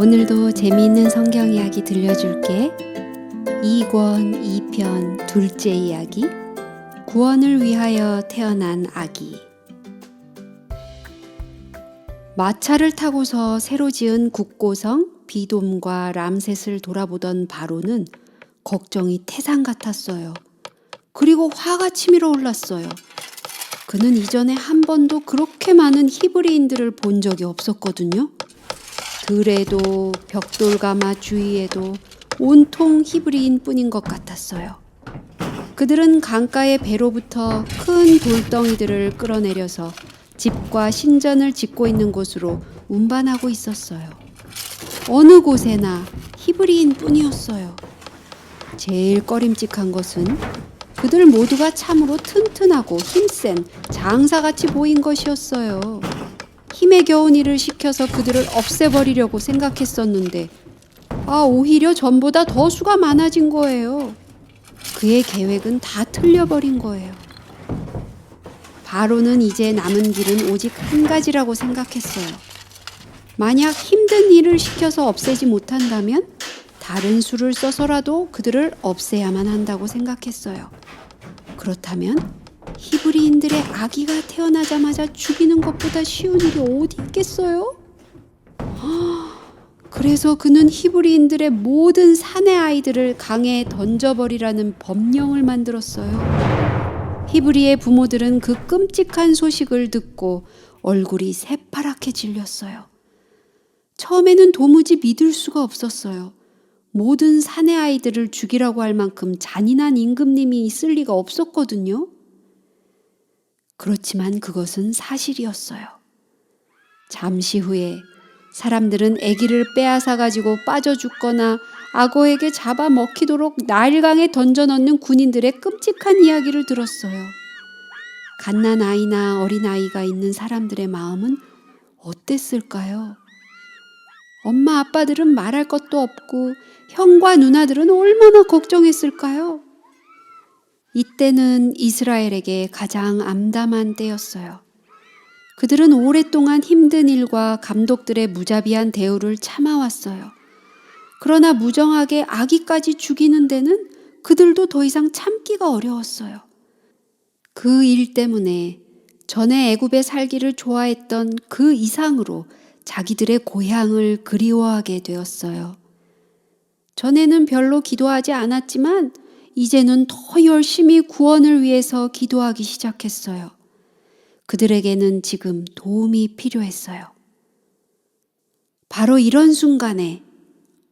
오늘도 재미있는 성경 이야기 들려줄게. 2권 2편 둘째 이야기, 구원을 위하여 태어난 아기. 마차를 타고서 새로 지은 국고성 비돔과 람셋을 돌아보던 바로는 걱정이 태산 같았어요. 그리고 화가 치밀어 올랐어요. 그는 이전에 한 번도 그렇게 많은 히브리인들을 본 적이 없었거든요. 들에도 벽돌가마 주위에도 온통 히브리인 뿐인 것 같았어요. 그들은 강가의 배로부터 큰 돌덩이들을 끌어내려서 집과 신전을 짓고 있는 곳으로 운반하고 있었어요. 어느 곳에나 히브리인 뿐이었어요. 제일 꺼림칙한 것은 그들 모두가 참으로 튼튼하고 힘센 장사같이 보인 것이었어요. 힘에 겨운 일을 시켜서 그들을 없애버리려고 생각했었는데 오히려 전보다 더 수가 많아진 거예요. 그의 계획은 다 틀려버린 거예요. 바로는 이제 남은 길은 오직 한 가지라고 생각했어요. 만약 힘든 일을 시켜서 없애지 못한다면 다른 수를 써서라도 그들을 없애야만 한다고 생각했어요. 그렇다면 히브리인들의 아기가 태어나자마자 죽이는 것보다 쉬운 일이 어디 있겠어요? 그래서 그는 히브리인들의 모든 사내 아이들을 강에 던져버리라는 법령을 만들었어요. 히브리의 부모들은 그 끔찍한 소식을 듣고 얼굴이 새파랗게 질렸어요. 처음에는 도무지 믿을 수가 없었어요. 모든 사내 아이들을 죽이라고 할 만큼 잔인한 임금님이 있을 리가 없었거든요. 그렇지만 그것은 사실이었어요. 잠시 후에 사람들은 아기를 빼앗아 가지고 빠져 죽거나 악어에게 잡아 먹히도록 나일강에 던져 넣는 군인들의 끔찍한 이야기를 들었어요. 갓난아이나 어린아이가 있는 사람들의 마음은 어땠을까요? 엄마 아빠들은 말할 것도 없고 형과 누나들은 얼마나 걱정했을까요? 이때는 이스라엘에게 가장 암담한 때였어요. 그들은 오랫동안 힘든 일과 감독들의 무자비한 대우를 참아왔어요. 그러나 무정하게 아기까지 죽이는 데는 그들도 더 이상 참기가 어려웠어요. 그 일 때문에 전에 애굽에 살기를 좋아했던 그 이상으로 자기들의 고향을 그리워하게 되었어요. 전에는 별로 기도하지 않았지만 이제는 더 열심히 구원을 위해서 기도하기 시작했어요. 그들에게는 지금 도움이 필요했어요. 바로 이런 순간에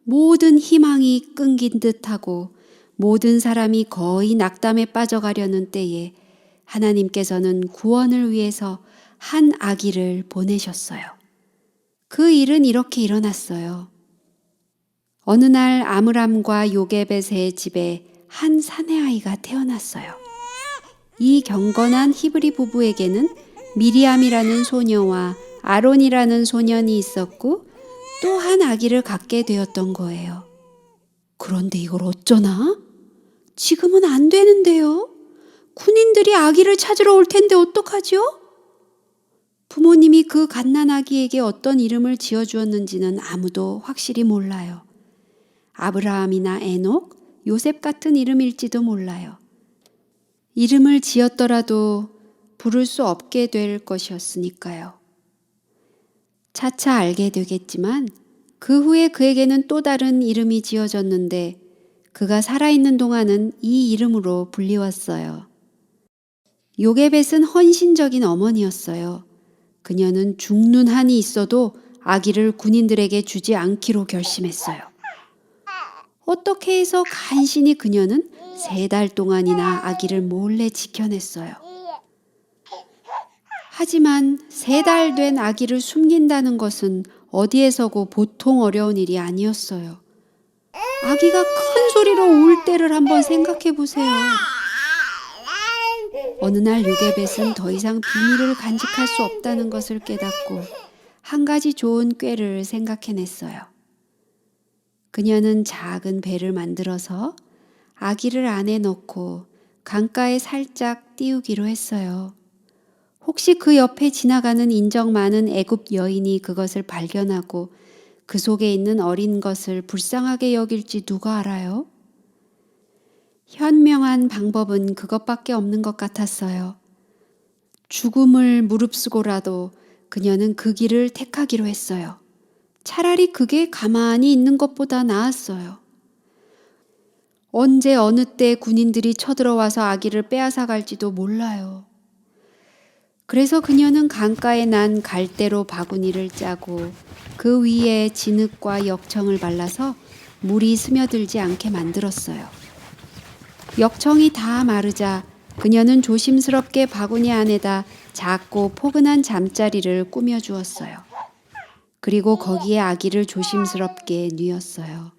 모든 희망이 끊긴 듯하고 모든 사람이 거의 낙담에 빠져가려는 때에 하나님께서는 구원을 위해서 한 아기를 보내셨어요. 그 일은 이렇게 일어났어요. 어느 날 아므람과 요게벳의 집에 한 사내아이가 태어났어요. 이 경건한 히브리 부부에게는 미리암이라는 소녀와 아론이라는 소년이 있었고 또 한 아기를 갖게 되었던 거예요. 그런데 이걸 어쩌나? 지금은 안 되는데요. 군인들이 아기를 찾으러 올 텐데 어떡하죠? 부모님이 그 갓난아기에게 어떤 이름을 지어주었는지는 아무도 확실히 몰라요. 아브라함이나 에녹, 요셉 같은 이름일지도 몰라요. 이름을 지었더라도 부를 수 없게 될 것이었으니까요. 차차 알게 되겠지만 그 후에 그에게는 또 다른 이름이 지어졌는데 그가 살아있는 동안은 이 이름으로 불리웠어요. 요게벳은 헌신적인 어머니였어요. 그녀는 죽는 한이 있어도 아기를 군인들에게 주지 않기로 결심했어요. 어떻게 해서 간신히 그녀는 3달 동안이나 아기를 몰래 지켜냈어요. 하지만 3달 된 아기를 숨긴다는 것은 어디에서고 보통 어려운 일이 아니었어요. 아기가 큰 소리로 울 때를 한번 생각해 보세요. 어느 날 요게벳은 더 이상 비밀을 간직할 수 없다는 것을 깨닫고 한 가지 좋은 꾀를 생각해냈어요. 그녀는 작은 배를 만들어서 아기를 안에 넣고 강가에 살짝 띄우기로 했어요. 혹시 그 옆에 지나가는 인적 많은 애굽 여인이 그것을 발견하고 그 속에 있는 어린 것을 불쌍하게 여길지 누가 알아요? 현명한 방법은 그것밖에 없는 것 같았어요. 죽음을 무릅쓰고라도 그녀는 그 길을 택하기로 했어요. 차라리 그게 가만히 있는 것보다 나았어요. 언제 어느 때 군인들이 쳐들어와서 아기를 빼앗아 갈지도 몰라요. 그래서 그녀는 강가에 난 갈대로 바구니를 짜고 그 위에 진흙과 역청을 발라서 물이 스며들지 않게 만들었어요. 역청이 다 마르자 그녀는 조심스럽게 바구니 안에다 작고 포근한 잠자리를 꾸며주었어요. 그리고 거기에 아기를 조심스럽게 뉘었어요.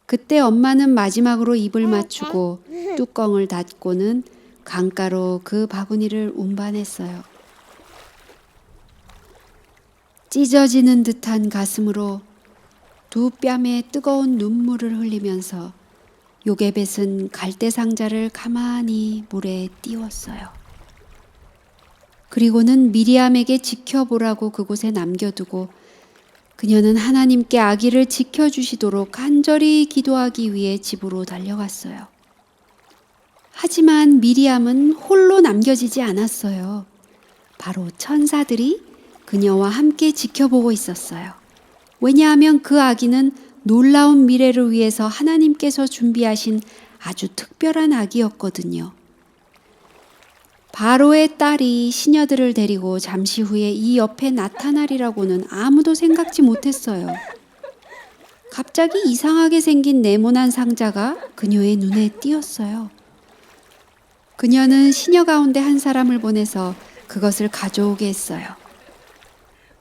그때 엄마는 마지막으로 입을 맞추고 뚜껑을 닫고는 강가로 그 바구니를 운반했어요. 찢어지는 듯한 가슴으로 두 뺨에 뜨거운 눈물을 흘리면서 요게벳은 갈대 상자를 가만히 물에 띄웠어요. 그리고는 미리암에게 지켜보라고 그곳에 남겨두고 그녀는 하나님께 아기를 지켜주시도록 간절히 기도하기 위해 집으로 달려갔어요. 하지만 미리암은 홀로 남겨지지 않았어요. 바로 천사들이 그녀와 함께 지켜보고 있었어요. 왜냐하면 그 아기는 놀라운 미래를 위해서 하나님께서 준비하신 아주 특별한 아기였거든요. 바로의 딸이 시녀들을 데리고 잠시 후에 이 옆에 나타나리라고는 아무도 생각지 못했어요. 갑자기 이상하게 생긴 네모난 상자가 그녀의 눈에 띄었어요. 그녀는 시녀 가운데 한 사람을 보내서 그것을 가져오게 했어요.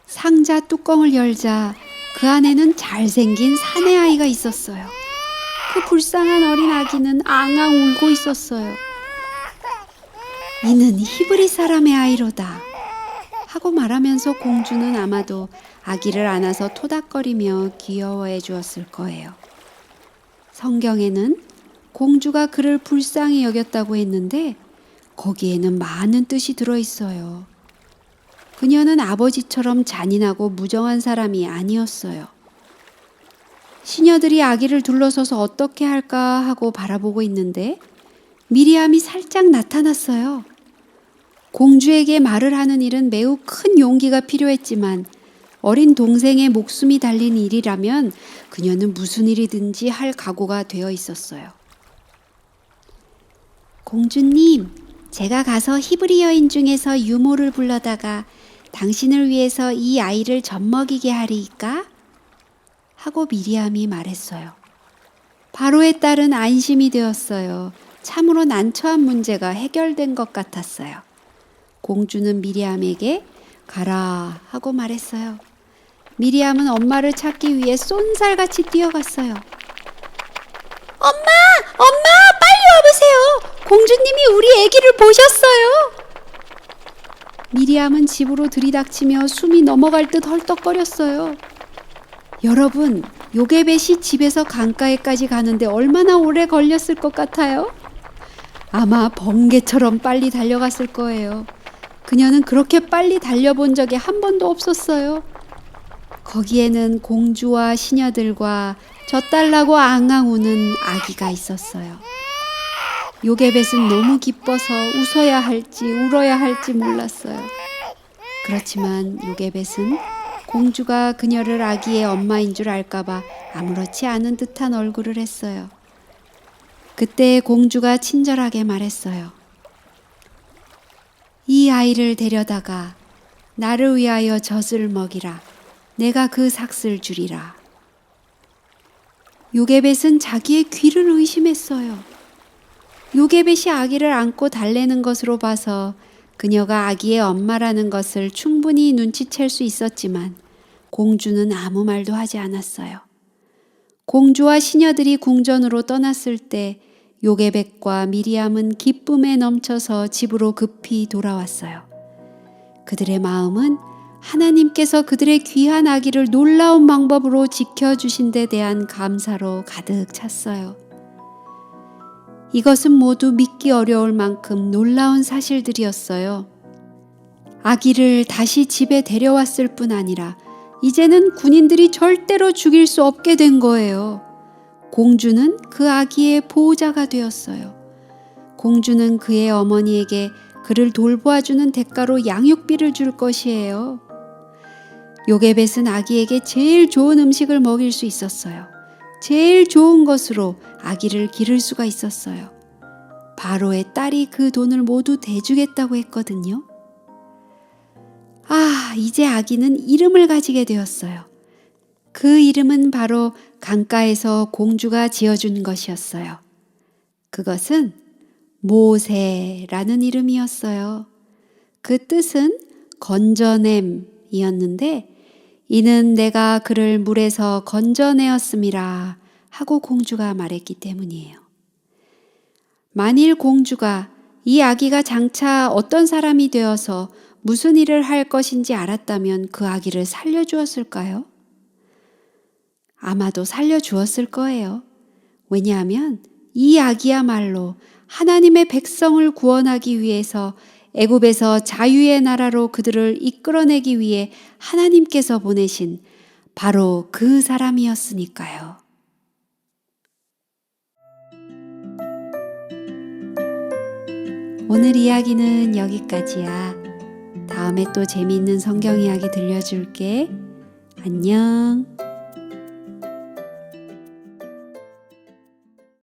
상자 뚜껑을 열자 그 안에는 잘생긴 사내아이가 있었어요. 그 불쌍한 어린 아기는 앙앙 울고 있었어요. 이는 히브리 사람의 아이로다 하고 말하면서 공주는 아마도 아기를 안아서 토닥거리며 귀여워해 주었을 거예요. 성경에는 공주가 그를 불쌍히 여겼다고 했는데 거기에는 많은 뜻이 들어있어요. 그녀는 아버지처럼 잔인하고 무정한 사람이 아니었어요. 시녀들이 아기를 둘러서서 어떻게 할까 하고 바라보고 있는데 미리암이 살짝 나타났어요. 공주에게 말을 하는 일은 매우 큰 용기가 필요했지만 어린 동생의 목숨이 달린 일이라면 그녀는 무슨 일이든지 할 각오가 되어 있었어요. 공주님, 제가 가서 히브리 여인 중에서 유모를 불러다가 당신을 위해서 이 아이를 젖먹이게 하리이까? 하고 미리암이 말했어요. 바로의 딸은 안심이 되었어요. 참으로 난처한 문제가 해결된 것 같았어요. 공주는 미리암에게 가라 하고 말했어요. 미리암은 엄마를 찾기 위해 쏜살같이 뛰어갔어요. 엄마, 빨리 와보세요. 공주님이 우리 아기를 보셨어요. 미리암은 집으로 들이닥치며 숨이 넘어갈 듯 헐떡거렸어요. 여러분, 요게벳이 집에서 강가에까지 가는데 얼마나 오래 걸렸을 것 같아요? 아마 번개처럼 빨리 달려갔을 거예요. 그녀는 그렇게 빨리 달려본 적이 한 번도 없었어요. 거기에는 공주와 시녀들과 젖달라고 앙앙 우는 아기가 있었어요. 요게벳은 너무 기뻐서 웃어야 할지 울어야 할지 몰랐어요. 그렇지만 요게벳은 공주가 그녀를 아기의 엄마인 줄 알까봐 아무렇지 않은 듯한 얼굴을 했어요. 그때 공주가 친절하게 말했어요. 이 아이를 데려다가 나를 위하여 젖을 먹이라. 내가 그 삭을 주리라. 요게벳은 자기의 귀를 의심했어요. 요게벳이 아기를 안고 달래는 것으로 봐서 그녀가 아기의 엄마라는 것을 충분히 눈치챌 수 있었지만 공주는 아무 말도 하지 않았어요. 공주와 시녀들이 궁전으로 떠났을 때 요게벳과 미리암은 기쁨에 넘쳐서 집으로 급히 돌아왔어요. 그들의 마음은 하나님께서 그들의 귀한 아기를 놀라운 방법으로 지켜주신 데 대한 감사로 가득 찼어요. 이것은 모두 믿기 어려울 만큼 놀라운 사실들이었어요. 아기를 다시 집에 데려왔을 뿐 아니라 이제는 군인들이 절대로 죽일 수 없게 된 거예요. 공주는 그 아기의 보호자가 되었어요. 공주는 그의 어머니에게 그를 돌보아주는 대가로 양육비를 줄 것이에요. 요게벳은 아기에게 제일 좋은 음식을 먹일 수 있었어요. 제일 좋은 것으로 아기를 기를 수가 있었어요. 바로의 딸이 그 돈을 모두 대주겠다고 했거든요. 이제 아기는 이름을 가지게 되었어요. 그 이름은 바로 강가에서 공주가 지어준 것이었어요. 그것은 모세라는 이름이었어요. 그 뜻은 건져냄이었는데 이는 내가 그를 물에서 건져내었음이라 하고 공주가 말했기 때문이에요. 만일 공주가 이 아기가 장차 어떤 사람이 되어서 무슨 일을 할 것인지 알았다면 그 아기를 살려주었을까요? 아마도 살려주었을 거예요. 왜냐하면 이 아기야말로 하나님의 백성을 구원하기 위해서 애굽에서 자유의 나라로 그들을 이끌어내기 위해 하나님께서 보내신 바로 그 사람이었으니까요. 오늘 이야기는 여기까지야. 다음에 또 재미있는 성경 이야기 들려줄게. 안녕.